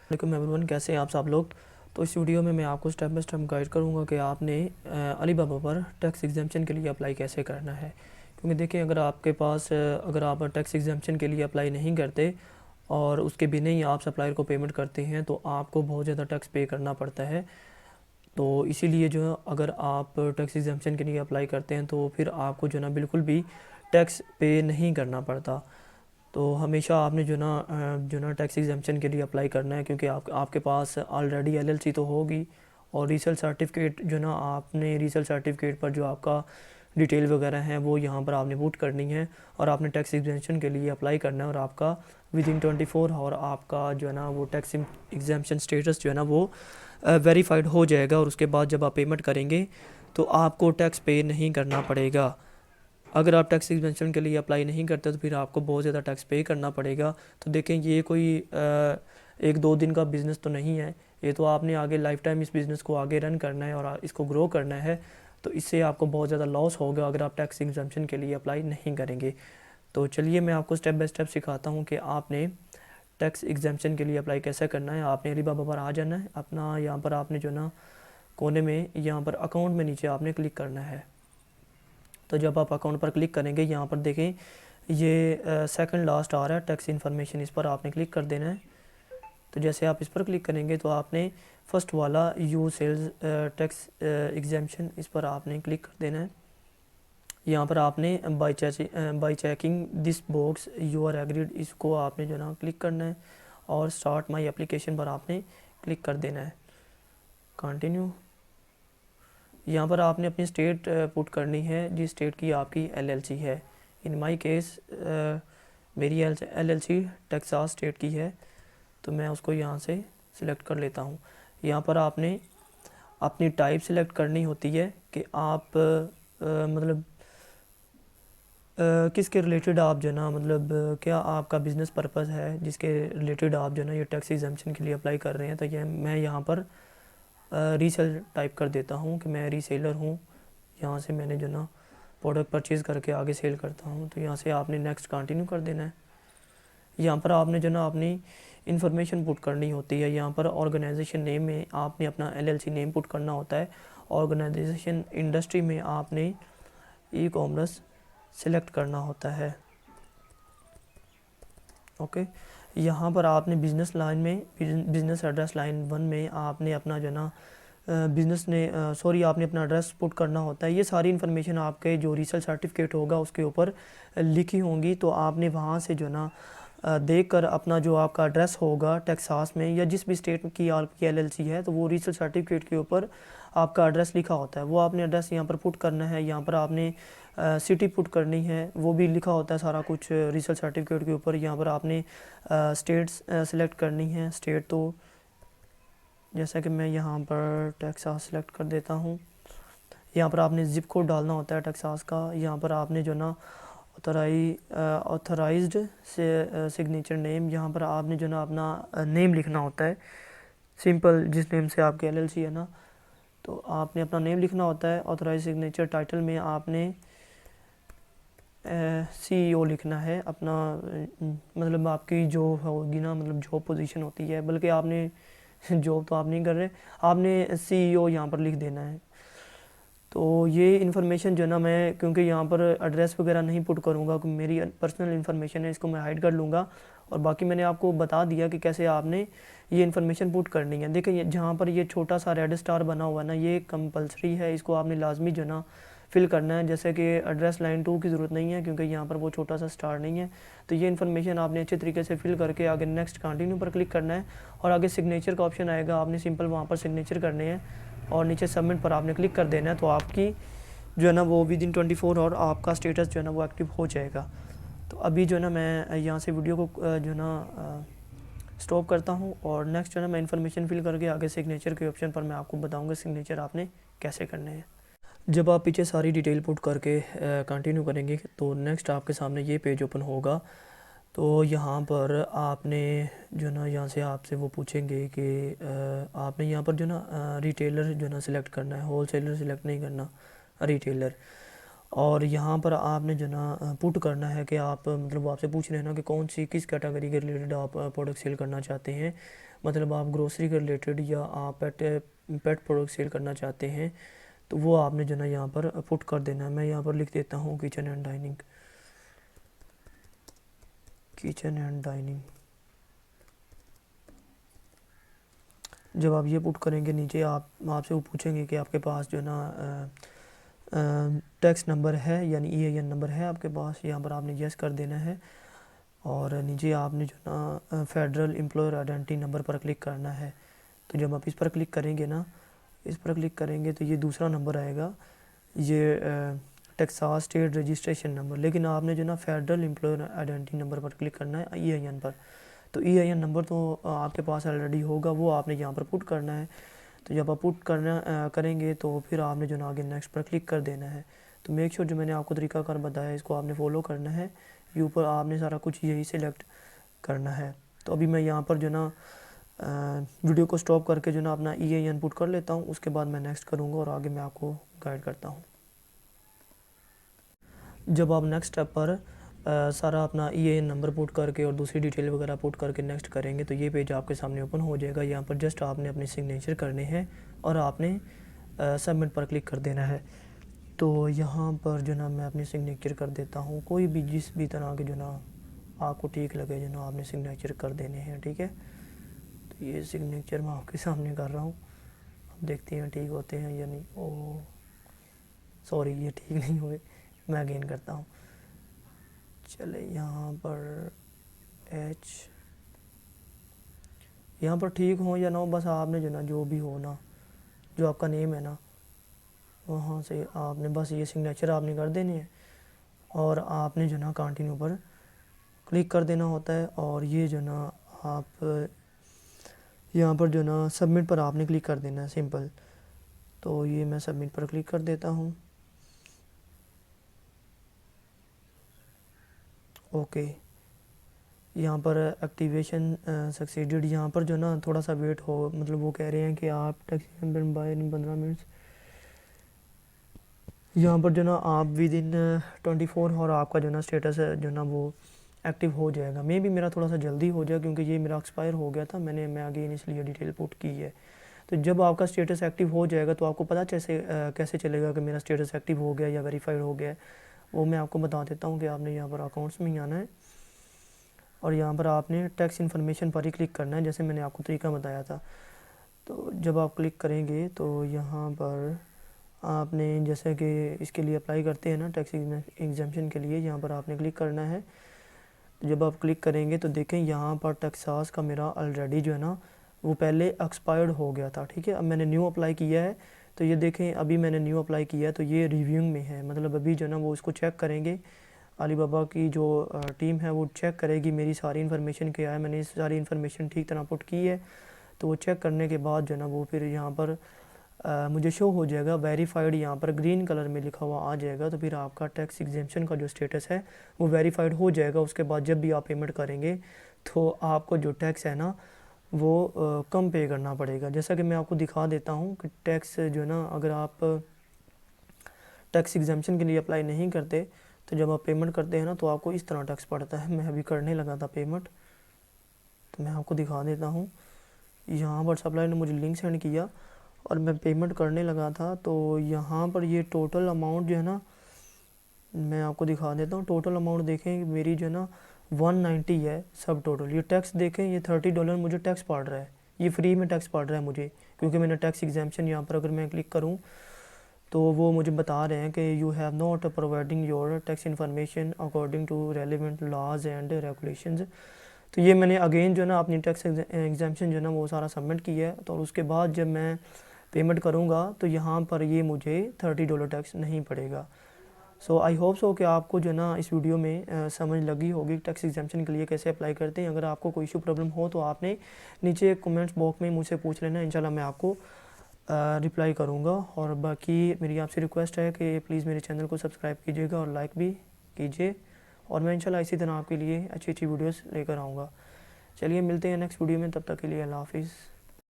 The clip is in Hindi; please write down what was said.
वालेकुम एवरीवन, कैसे हैं आप सब लोग। तो इस वीडियो में मैं आपको स्टेप बाय स्टेप गाइड करूंगा कि आपने अलीबाबा पर टैक्स एग्जाम्पशन के लिए अप्लाई कैसे करना है। क्योंकि देखिए, अगर आपके पास अगर आप टैक्स एग्जाम्पशन के लिए अप्लाई नहीं करते और उसके बिना ही आप सप्लायर को पेमेंट करते हैं तो आपको बहुत ज़्यादा टैक्स पे करना पड़ता है। तो इसीलिए जो है, अगर आप टैक्स एग्जाम्पशन के लिए अप्लाई करते हैं तो फिर आपको जो ना बिल्कुल भी टैक्स पे नहीं करना पड़ता। तो हमेशा आपने जो ना टैक्स एग्जाम्पशन के लिए अप्लाई करना है, क्योंकि आपके पास ऑलरेडी एलएलसी तो होगी। और रीसेल सर्टिफिकेट जो ना, आपने रीसेल सर्टिफिकेट पर जो आपका डिटेल वगैरह है वो यहाँ पर आपने पुट करनी है और आपने टैक्स एग्जाम्पशन के लिए अप्लाई करना है। और आपका विद इन 24 आवर आपका जो है ना वो टैक्स एग्जाम्पशन स्टेटस जो है ना वो वेरीफाइड हो जाएगा। और उसके बाद जब आप पेमेंट करेंगे तो आपको टैक्स पे नहीं करना पड़ेगा। अगर आप टैक्स एग्जेम्पशन के लिए अप्लाई नहीं करते तो फिर आपको बहुत ज़्यादा टैक्स पे करना पड़ेगा। तो देखें, ये कोई एक दो दिन का बिज़नेस तो नहीं है, ये तो आपने आगे लाइफ टाइम इस बिज़नेस को आगे रन करना है और इसको ग्रो करना है। तो इससे आपको बहुत ज़्यादा लॉस होगा अगर आप टैक्स एग्जेम्पशन के लिए अप्लाई नहीं करेंगे। तो चलिए मैं आपको स्टेप बाय स्टेप सिखाता हूँ कि आपने टैक्स एग्जेम्पशन के लिए अप्लाई कैसे करना है। आपने अलीबाबा पर आ जाना है, अपना यहाँ पर आपने जो ना कोने में यहाँ पर अकाउंट में नीचे आपने क्लिक करना है। तो जब आप अकाउंट पर क्लिक करेंगे, यहाँ पर देखें ये सेकंड लास्ट आ रहा है टैक्स इन्फॉर्मेशन, इस पर आपने क्लिक कर देना है। तो जैसे आप इस पर क्लिक करेंगे तो आपने फर्स्ट वाला यू सेल्स टैक्स एग्जाम्पशन, इस पर आपने क्लिक कर देना है। यहाँ पर आपने by checking this box you are agreed, इसको आपने जो ना क्लिक करना है और स्टार्ट माई एप्लीकेशन पर आपने क्लिक कर देना है। कंटिन्यू। यहाँ पर आपने अपनी स्टेट पुट करनी है जिस स्टेट की आपकी एलएलसी है। इन माय केस मेरी एलएलसी टेक्सास स्टेट की है, तो मैं उसको यहाँ से सिलेक्ट कर लेता हूँ। यहाँ पर आपने अपनी टाइप सिलेक्ट करनी होती है कि आप मतलब किसके रिलेटेड आप जो ना मतलब क्या आपका बिज़नेस पर्पस है जिसके रिलेटेड आप जो ना ये टैक्स एग्जाम्पशन के लिए अप्लाई कर रहे हैं। तो ये मैं यहाँ पर रीसेल टाइप कर देता हूँ कि मैं रीसेलर हूँ। यहाँ से मैंने जो ना प्रोडक्ट परचेज़ करके आगे सेल करता हूँ। तो यहाँ से आपने नेक्स्ट कंटिन्यू कर देना है। यहाँ पर आपने जो ना अपनी इन्फॉर्मेशन पुट करनी होती है। यहाँ पर ऑर्गेनाइजेशन नेम में आपने अपना एलएलसी नेम पुट करना होता है। ऑर्गेनाइजेशन इंडस्ट्री में आपने ई कॉमर्स सिलेक्ट करना होता है। ओके, यहाँ पर आपने बिज़नेस लाइन में बिज़नेस एड्रेस लाइन 1 में आपने अपना जो ना बिज़नेस ने आपने अपना एड्रेस पुट करना होता है। ये सारी इन्फॉर्मेशन आपके जो रीसेल सर्टिफिकेट होगा उसके ऊपर लिखी होंगी। तो आपने वहाँ से जो ना देख कर अपना जो आपका एड्रेस होगा टेक्सास में या जिस भी स्टेट की आपकी एलएलसी है, तो वो रीसेल सर्टिफिकेट के ऊपर आपका एड्रेस लिखा होता है। वो आपने एड्रेस यहाँ पर पुट करना है। यहाँ पर आपने सिटी पुट करनी है, वो भी लिखा होता है सारा कुछ रीसेल सर्टिफिकेट के ऊपर। यहाँ पर आपने स्टेट्स सेलेक्ट करनी है। स्टेट तो जैसा कि मैं यहाँ पर टेक्सास सेलेक्ट कर देता हूँ। यहाँ पर आपने ज़िप कोड डालना होता है टेक्सास का। यहाँ पर आपने जो ना ऑथराइज्ड से सिग्नेचर नेम, यहाँ पर आपने जो ना अपना नेम लिखना होता है, सिंपल जिस नेम से आपकी एलएलसी है ना, तो आपने अपना नेम लिखना होता है। ऑथराइज सिग्नेचर टाइटल में आपने सीईओ लिखना है अपना, मतलब आपकी जो होगी ना मतलब जॉब पोजीशन होती है, बल्कि आपने जॉब तो आप नहीं कर रहे, आपने सीईओ यहाँ पर लिख देना है। तो ये इन्फॉर्मेशन जो ना मैं क्योंकि यहाँ पर एड्रेस वगैरह नहीं पुट करूँगा क्योंकि मेरी पर्सनल इन्फॉर्मेशन है, इसको मैं हाइड कर लूँगा। और बाकी मैंने आपको बता दिया कि कैसे आपने ये इन्फॉर्मेशन पुट करनी है। देखिए जहाँ पर ये छोटा सा रेड स्टार बना हुआ है ना, ये कंपलसरी है, इसको आपने लाजमी जो ना फिल करना है। जैसे कि एड्रेस लाइन 2 की ज़रूरत नहीं है क्योंकि यहाँ पर वो छोटा सा स्टार नहीं है। तो ये इन्फॉर्मेशन आपने अच्छे तरीके से फिल करके आगे नेक्स्ट कंटिन्यू पर क्लिक करना है और आगे सिग्नेचर का ऑप्शन आएगा, आपने सिंपल वहाँ पर सिग्नेचर करने हैं और नीचे सबमिट पर आपने क्लिक कर देना है। तो आपकी जो है ना वो विद इन 24 और आपका स्टेटस जो है ना वो एक्टिव हो जाएगा। तो अभी जो है ना मैं यहाँ से वीडियो को जो है ना स्टॉप करता हूँ और नेक्स्ट जो है ना मैं इन्फॉर्मेशन फिल करके आगे सिग्नेचर के ऑप्शन पर मैं आपको बताऊँगा सिग्नेचर आपने कैसे करने हैं। जब आप पीछे सारी डिटेल पुट करके कंटिन्यू करेंगे तो नेक्स्ट आपके सामने ये पेज ओपन होगा। तो यहाँ पर आपने जो ना यहाँ से आपसे वो पूछेंगे कि आपने यहाँ पर जो ना रिटेलर जो ना सिलेक्ट करना है, होल सेलर सिलेक्ट नहीं करना, रिटेलर। और यहाँ पर आपने जो ना पुट करना है कि आप मतलब वो आपसे पूछ रहे हैं ना कि कौन सी किस कैटेगरी के रिलेटेड आप प्रोडक्ट सेल करना चाहते हैं। मतलब आप ग्रोसरी के रिलेटेड या आप पेट प्रोडक्ट सेल करना चाहते हैं, तो वो आपने जो ना यहाँ पर पुट कर देना है। मैं यहाँ पर लिख देता हूँ kitchen and dining, kitchen and dining. जब आप ये पुट करेंगे नीचे आपसे वो पूछेंगे कि आपके पास जो ना टैक्स नंबर है यानी EIN नंबर है आपके पास। यहाँ पर आपने यस कर देना है और नीचे आपने जो ना फेडरल एम्प्लॉयर आइडेंटिटी नंबर पर क्लिक करना है। तो जब आप इस पर क्लिक करेंगे ना, इस पर क्लिक करेंगे तो ये दूसरा नंबर आएगा, ये टेक्सास स्टेट रजिस्ट्रेशन नंबर। लेकिन आपने जो ना फेडरल एम्प्लॉयर आइडेंटिटी नंबर पर क्लिक करना है, EIN पर। तो EIN नंबर तो आपके पास ऑलरेडी होगा, वो आपने यहाँ पर पुट करना है। तो जब आप पुट करेंगे तो फिर आपने जो ना आगे नेक्स्ट पर क्लिक कर देना है। तो मेक श्योर जो मैंने आपको तरीकाकार बताया इसको आपने फॉलो करना है। ये ऊपर आपने सारा कुछ यही सिलेक्ट करना है। तो अभी मैं यहाँ पर जो ना वीडियो को स्टॉप करके जो ना अपना EIN पुट कर लेता हूँ, उसके बाद मैं नेक्स्ट करूँगा और आगे मैं आपको गाइड करता हूँ। जब आप नेक्स्ट स्टेप पर सारा अपना EIN नंबर पुट करके और दूसरी डिटेल वगैरह पुट करके नेक्स्ट करेंगे तो ये पेज आपके सामने ओपन हो जाएगा। यहाँ पर जस्ट आपने अपने सिग्नेचर करने हैं और आपने सबमिट पर क्लिक कर देना है। तो यहाँ पर जो ना मैं अपनी सिग्नेचर कर देता हूँ, कोई भी जिस भी तरह के जो ना आपको ठीक लगे जो ना आपने सिग्नेचर कर देने हैं, ठीक है। तो ये सिग्नेचर मैं आपके सामने कर रहा हूँ, अब देखते हैं ठीक होते हैं या नहीं। ओ सॉरी, ये ठीक नहीं हुए, मैं अगेन करता हूँ। चले यहाँ पर यहाँ पर ठीक हो या ना हो, बस आपने जो ना जो भी हो ना, जो आपका नेम है ना, वहाँ से आपने बस ये सिग्नेचर आपने कर देने हैं और आपने जो ना कंटिन्यू पर क्लिक कर देना होता है। और ये जो ना आप यहाँ पर जो ना सबमिट पर आपने क्लिक कर देना है, सिंपल। तो ये मैं सबमिट पर क्लिक कर देता हूँ। ओके, यहाँ पर एक्टिवेशन सक्सीडेड। यहाँ पर जो ना थोड़ा सा वेट हो, मतलब वो कह रहे हैं कि आप टैक्सी बाय इन 15 मिनट्स। यहाँ पर जो ना आप विद इन 24 और आपका जो ना स्टेटस है जो ना वो एक्टिव हो जाएगा। मे भी मेरा थोड़ा सा जल्दी हो जाए क्योंकि ये मेरा एक्सपायर हो गया था, मैं अगेन इसलिए डिटेल पुट की है। तो जब आपका स्टेटस एक्टिव हो जाएगा तो आपको पता कैसे चलेगा कि मेरा स्टेटस एक्टिव हो गया या वेरीफाइड हो गया है, वो मैं आपको बता देता हूँ कि आपने यहाँ पर अकाउंट्स में ही आना है और यहाँ पर आपने टैक्स इन्फॉर्मेशन पर ही क्लिक करना है, जैसे मैंने आपको तरीका बताया था। तो जब आप क्लिक करेंगे तो यहाँ पर आपने जैसे कि इसके लिए अप्लाई करते हैं ना टैक्स एग्जाम्पशन के लिए, यहाँ पर आपने क्लिक करना है। जब आप क्लिक करेंगे तो देखें यहाँ पर टेक्सास का मेरा ऑलरेडी जो है ना वो पहले एक्सपायर्ड हो गया था, ठीक है। अब मैंने न्यू अप्लाई किया है, तो ये देखें अभी मैंने न्यू अप्लाई किया है तो ये रिव्यूइंग में है, मतलब अभी जो है ना वो इसको चेक करेंगे। अलीबाबा की जो टीम है वो चेक करेगी मेरी सारी इन्फॉर्मेशन क्या है, मैंने सारी इन्फॉर्मेशन ठीक तरह पुट की है। तो वो चेक करने के बाद जो है ना वो फिर यहाँ पर मुझे शो हो जाएगा वेरीफाइड, यहाँ पर ग्रीन कलर में लिखा हुआ आ जाएगा। तो फिर आपका टैक्स एग्जेम्पशन का जो स्टेटस है वो वेरीफाइड हो जाएगा। उसके बाद जब भी आप पेमेंट करेंगे तो आपको जो टैक्स है ना वो कम पे करना पड़ेगा। जैसा कि मैं आपको दिखा देता हूँ कि टैक्स जो है ना, अगर आप टैक्स एग्जेम्पशन के लिए अप्लाई नहीं करते तो जब आप पेमेंट करते हैं ना तो आपको इस तरह टैक्स पड़ता है। मैं अभी करने लगा था पेमेंट, तो मैं आपको दिखा देता हूँ। यहाँ पर सप्लायर ने मुझे लिंक सेंड किया और मैं पेमेंट करने लगा था। तो यहाँ पर ये टोटल अमाउंट जो है ना, मैं आपको दिखा देता हूँ। टोटल अमाउंट देखें मेरी जो है ना 190 है सब टोटल। ये टैक्स देखें, ये $30 मुझे टैक्स पड़ रहा है, ये फ्री में टैक्स पड़ रहा है मुझे, क्योंकि मैंने टैक्स एग्जाम्पशन यहाँ पर अगर मैं क्लिक करूँ तो वो मुझे बता रहे हैं कि you have not providing your tax information according to relevant laws and regulations. तो ये मैंने अगेन जो है ना अपनी टैक्स एग्जाम्पशन जो है ना वो सारा सबमिट किया है। तो उसके बाद जब मैं पेमेंट करूँगा तो यहाँ पर ये मुझे $30 टैक्स नहीं पड़ेगा। सो आई होप सो कि आपको जो है ना इस वीडियो में समझ लगी होगी टैक्स एग्जाम्पशन के लिए कैसे अप्लाई करते हैं। अगर आपको कोई इशू प्रॉब्लम हो तो आपने नीचे कमेंट्स बॉक्स में मुझसे पूछ लेना, इंशाल्लाह मैं आपको रिप्लाई करूँगा। और बाकी मेरी आपसे रिक्वेस्ट है कि प्लीज़ मेरे चैनल को सब्सक्राइब कीजिएगा और लाइक भी कीजिए, और मैं इंशाल्लाह इसी तरह आपके लिए अच्छी अच्छी वीडियोस लेकर आऊँगा। चलिए मिलते हैं नेक्स्ट वीडियो में, तब तक के लिए अल्लाह हाफिज़।